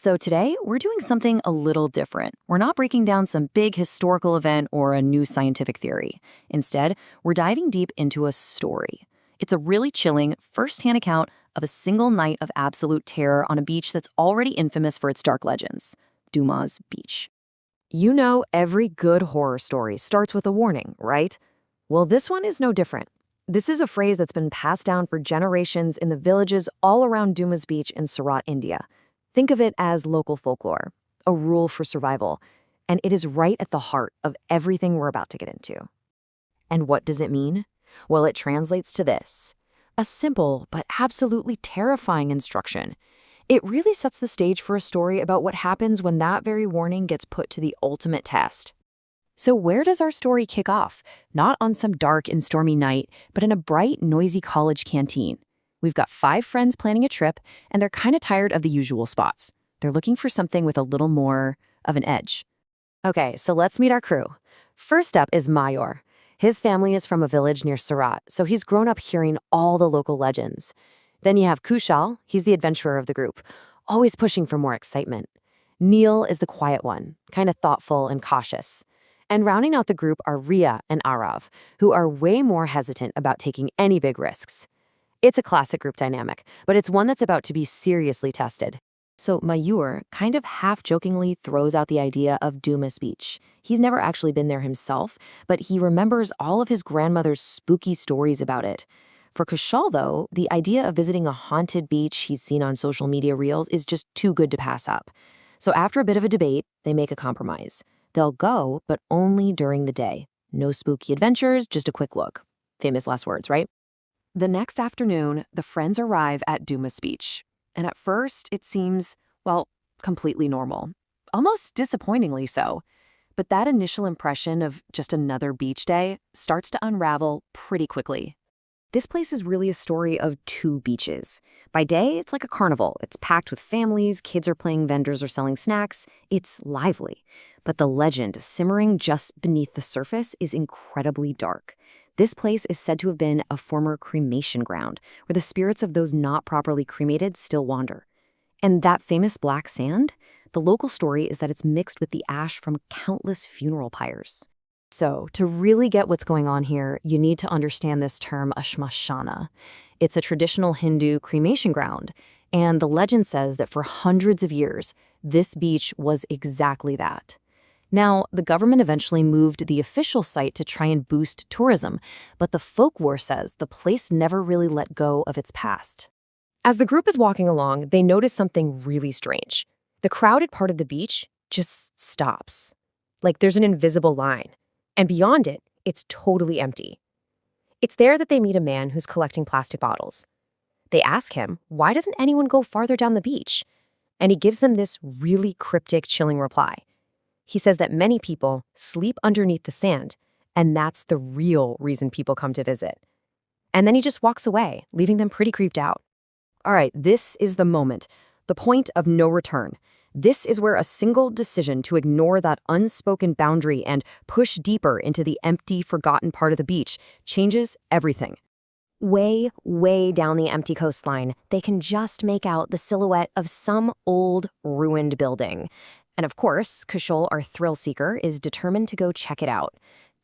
So today, we're doing something a little different. We're not breaking down some big historical event or a new scientific theory. Instead, we're diving deep into a story. It's a really chilling, first-hand account of a single night of absolute terror on a beach that's already infamous for its dark legends, Dumas Beach. You know, every good horror story starts with a warning, right? Well, this one is no different. This is a phrase that's been passed down for generations in the villages all around Dumas Beach in Surat, India. Think of it as local folklore, a rule for survival, and it is right at the heart of everything we're about to get into. And what does it mean? Well, it translates to this: a simple but absolutely terrifying instruction. It really sets the stage for a story about what happens when that very warning gets put to the ultimate test. So where does our story kick off? Not on some dark and stormy night, but in a bright, noisy college canteen. We've got 5 friends planning a trip, and they're kind of tired of the usual spots. They're looking for something with a little more of an edge. Okay, so let's meet our crew. First up is Mayor. His family is from a village near Surat, so he's grown up hearing all the local legends. Then you have Kushal, he's the adventurer of the group, always pushing for more excitement. Neil is the quiet one, kind of thoughtful and cautious. And rounding out the group are Ria and Arav, who are way more hesitant about taking any big risks. It's a classic group dynamic, but it's one that's about to be seriously tested. So Mayur kind of half-jokingly throws out the idea of Dumas Beach. He's never actually been there himself, but he remembers all of his grandmother's spooky stories about it. For Kushal, though, the idea of visiting a haunted beach he's seen on social media reels is just too good to pass up. So after a bit of a debate, they make a compromise. They'll go, but only during the day. No spooky adventures, just a quick look. Famous last words, right? The next afternoon, the friends arrive at Dumas Beach. And at first, it seems, well, completely normal. Almost disappointingly so. But that initial impression of just another beach day starts to unravel pretty quickly. This place is really a story of 2 beaches. By day, it's like a carnival. It's packed with families, kids are playing, vendors are selling snacks. It's lively. But the legend simmering just beneath the surface is incredibly dark. This place is said to have been a former cremation ground, where the spirits of those not properly cremated still wander. And that famous black sand? The local story is that it's mixed with the ash from countless funeral pyres. So, to really get what's going on here, you need to understand this term, a shmashana. It's a traditional Hindu cremation ground, and the legend says that for hundreds of years, this beach was exactly that. Now, the government eventually moved the official site to try and boost tourism, but the folklore says the place never really let go of its past. As the group is walking along, they notice something really strange. The crowded part of the beach just stops. Like there's an invisible line. And beyond it, it's totally empty. It's there that they meet a man who's collecting plastic bottles. They ask him, why doesn't anyone go farther down the beach? And he gives them this really cryptic, chilling reply. He says that many people sleep underneath the sand, and that's the real reason people come to visit. And then he just walks away, leaving them pretty creeped out. All right, this is the moment, the point of no return. This is where a single decision to ignore that unspoken boundary and push deeper into the empty, forgotten part of the beach changes everything. Way, way down the empty coastline, they can just make out the silhouette of some old, ruined building. And of course, Kushal, our thrill seeker, is determined to go check it out.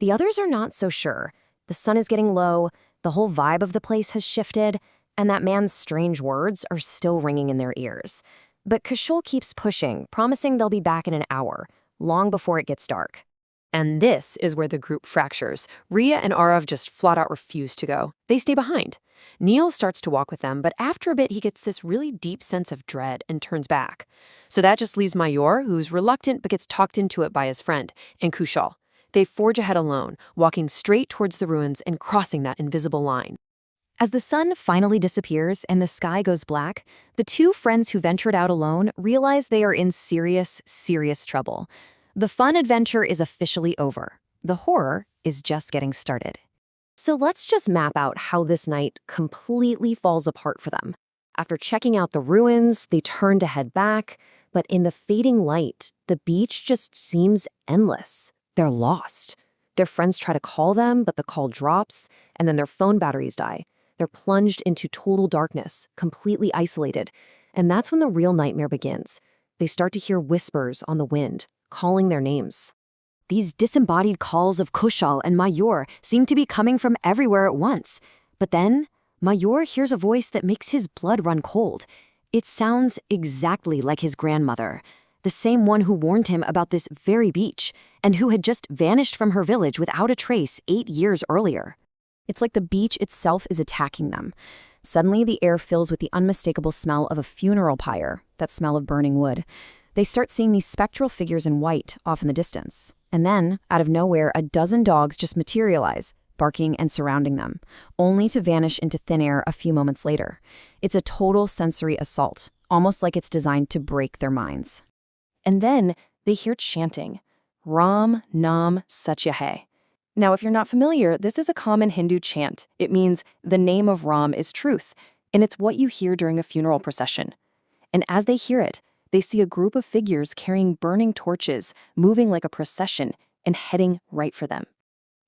The others are not so sure. The sun is getting low, the whole vibe of the place has shifted, and that man's strange words are still ringing in their ears. But Kushal keeps pushing, promising they'll be back in an hour, long before it gets dark. And this is where the group fractures. Ria and Arav just flat out refuse to go. They stay behind. Neil starts to walk with them, but after a bit he gets this really deep sense of dread and turns back. So that just leaves Mayor, who's reluctant but gets talked into it by his friend, and Kushal. They forge ahead alone, walking straight towards the ruins and crossing that invisible line. As the sun finally disappears and the sky goes black, the 2 friends who ventured out alone realize they are in serious, serious trouble. The fun adventure is officially over. The horror is just getting started. So let's just map out how this night completely falls apart for them. After checking out the ruins, they turn to head back, but in the fading light, the beach just seems endless. They're lost. Their friends try to call them, but the call drops, and then their phone batteries die. They're plunged into total darkness, completely isolated. And that's when the real nightmare begins. they start to hear whispers on the wind, calling their names. These disembodied calls of Kushal and Mayur seem to be coming from everywhere at once. But then, Mayur hears a voice that makes his blood run cold. It sounds exactly like his grandmother, the same one who warned him about this very beach, and who had just vanished from her village without a trace 8 years earlier. It's like the beach itself is attacking them. Suddenly, the air fills with the unmistakable smell of a funeral pyre, that smell of burning wood. They start seeing these spectral figures in white off in the distance. And then, out of nowhere, a dozen dogs just materialize, barking and surrounding them, only to vanish into thin air a few moments later. It's a total sensory assault, almost like it's designed to break their minds. And then they hear chanting, Ram Nam Satyahe. Now, if you're not familiar, this is a common Hindu chant. It means the name of Ram is truth, and it's what you hear during a funeral procession. And as they hear it, they see a group of figures carrying burning torches, moving like a procession, and heading right for them.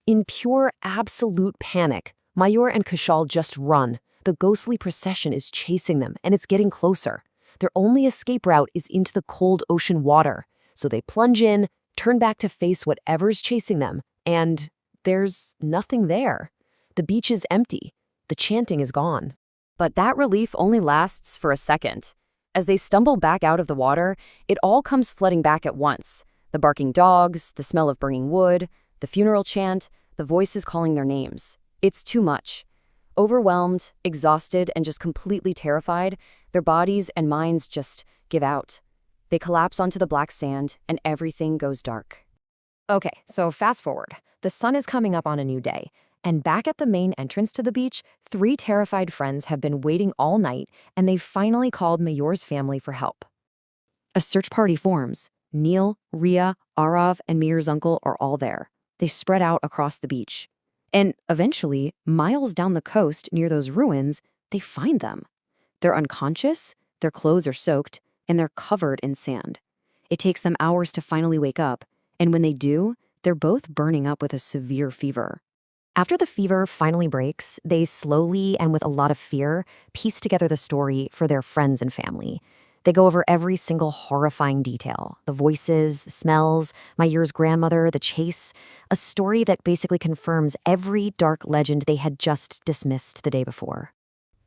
In pure, absolute panic, Mayur and Kushal just run. The ghostly procession is chasing them, and it's getting closer. Their only escape route is into the cold ocean water. So they plunge in, turn back to face whatever's chasing them, and there's nothing there. The beach is empty. The chanting is gone. But that relief only lasts for a second. As they stumble back out of the water, it all comes flooding back at once. The barking dogs, the smell of burning wood, the funeral chant, the voices calling their names. It's too much. Overwhelmed, exhausted, and just completely terrified, their bodies and minds just give out. They collapse onto the black sand, and everything goes dark. Okay, so fast forward. The sun is coming up on a new day, and back at the main entrance to the beach, 3 terrified friends have been waiting all night, and they've finally called Mayur's family for help. A search party forms. Neil, Ria, Arav, and Mir's uncle are all there. They spread out across the beach. And eventually, miles down the coast near those ruins, they find them. They're unconscious, their clothes are soaked, and they're covered in sand. It takes them hours to finally wake up, and when they do, they're both burning up with a severe fever. After the fever finally breaks, they slowly and with a lot of fear piece together the story for their friends and family. They go over every single horrifying detail, the voices, the smells, Mayur's grandmother, the chase, a story that basically confirms every dark legend they had just dismissed the day before.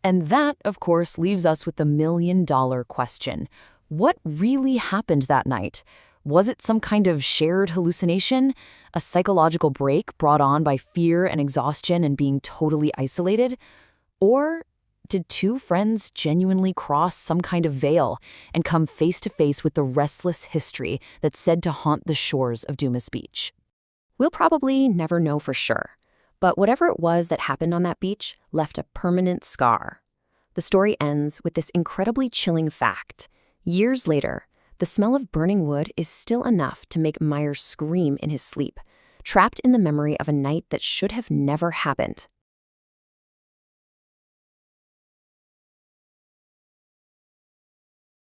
And that, of course, leaves us with the million-dollar question. What really happened that night? Was it some kind of shared hallucination? A psychological break brought on by fear and exhaustion and being totally isolated? Or did 2 friends genuinely cross some kind of veil and come face to face with the restless history that's said to haunt the shores of Dumas Beach? We'll probably never know for sure, but whatever it was that happened on that beach left a permanent scar. The story ends with this incredibly chilling fact. Years later, the smell of burning wood is still enough to make Mayur scream in his sleep, trapped in the memory of a night that should have never happened.